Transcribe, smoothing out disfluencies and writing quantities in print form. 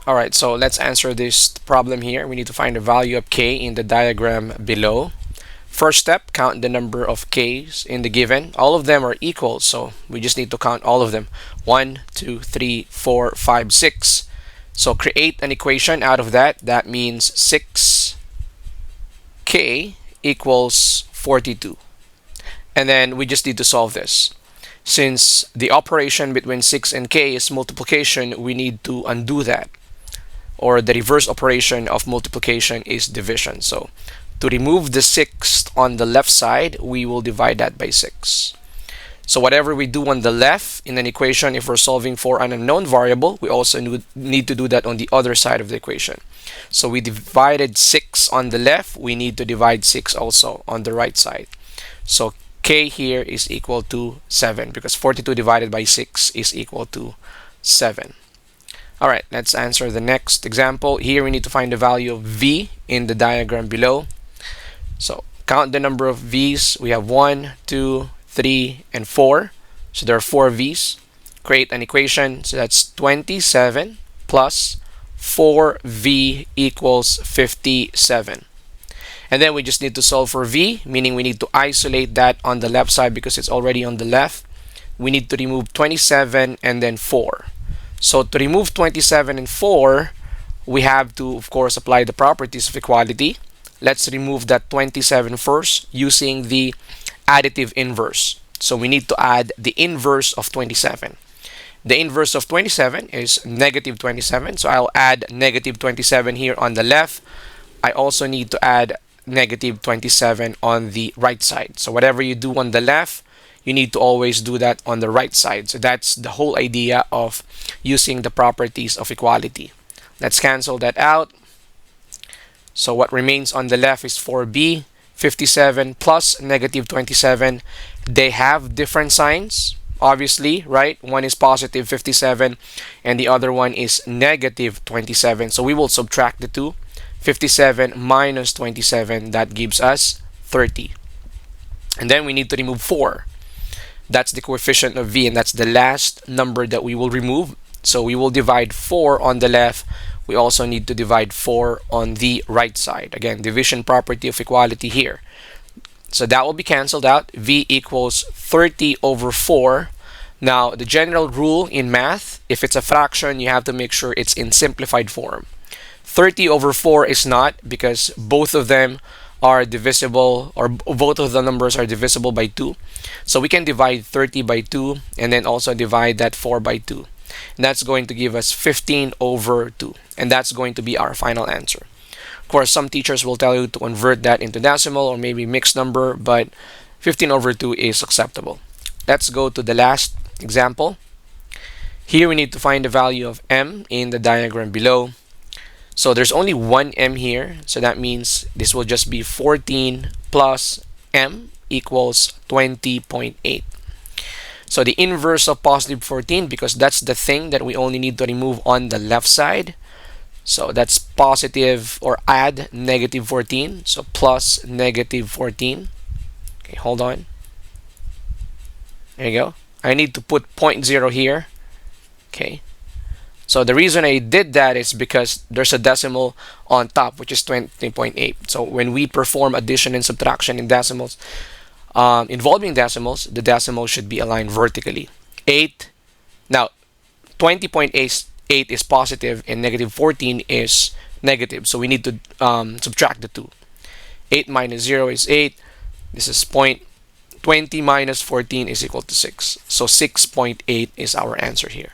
All right, so let's answer this problem here. We need to find the value of k in the diagram below. First step, count the number of k's in the given. All of them are equal, so we just need to count all of them. 1, 2, 3, 4, 5, 6. So create an equation out of that. That means 6k equals 42. And then we just need to solve this. Since the operation between 6 and k is multiplication, we need to undo that. Or the reverse operation of multiplication is division. So to remove the 6 on the left side, we will divide that by 6. So whatever we do on the left in an equation, if we're solving for an unknown variable, we also need to do that on the other side of the equation. So we divided 6 on the left, we need to divide 6 also on the right side. So k here is equal to 7 because 42 divided by 6 is equal to 7. Alright, let's answer the next example. Here we need to find the value of v in the diagram below. So count the number of v's. We have 1, 2, 3, and 4. So there are 4 v's. Create an equation. So that's 27 plus 4v equals 57. And then we just need to solve for v, meaning we need to isolate that on the left side because it's already on the left. We need to remove 27 and then 4. So to remove 27 and 4, we have to, of course, apply the properties of equality. Let's remove that 27 first using the additive inverse. So we need to add the inverse of 27. The inverse of 27 is negative 27. So I'll add negative 27 here on the left. I also need to add negative 27 on the right side. So whatever you do on the left, you need to always do that on the right side. So that's the whole idea of using the properties of equality. Let's cancel that out. So what remains on the left is 4b, 57 plus negative 27. They have different signs, obviously, right? One is positive 57 and the other one is negative 27. So we will subtract the two. 57 minus 27, that gives us 30. And then we need to remove 4. That's the coefficient of v, and that's the last number that we will remove. So we will divide 4 on the left. We also need to divide 4 on the right side. Again, division property of equality here. So that will be canceled out. V equals 30 over 4. Now, the general rule in math, if it's a fraction, you have to make sure it's in simplified form. 30 over 4 is not, because both of them are divisible, or both of the numbers are divisible by 2. So we can divide 30 by 2 and then also divide that 4 by 2. And that's going to give us 15 over 2. And that's going to be our final answer. Of course, some teachers will tell you to convert that into decimal or maybe mixed number, but 15 over 2 is acceptable. Let's go to the last example. Here we need to find the value of m in the diagram below. So there's only one m here, so that means this will just be 14 plus m equals 20.8. So the inverse of positive 14, because that's the thing that we only need to remove on the left side. So that's positive, or add negative 14, so plus negative 14. Okay, hold on. There you go. I need to put 0.0 here. Okay. So the reason I did that is because there's a decimal on top, which is 20.8. So when we perform addition and subtraction in decimals, involving decimals, the decimal should be aligned vertically. 8. Now, 20.8 is positive and negative 14 is negative. So we need to subtract the two. 8 minus 0 is 8. This is 20 minus 14 is equal to 6. So 6.8 is our answer here.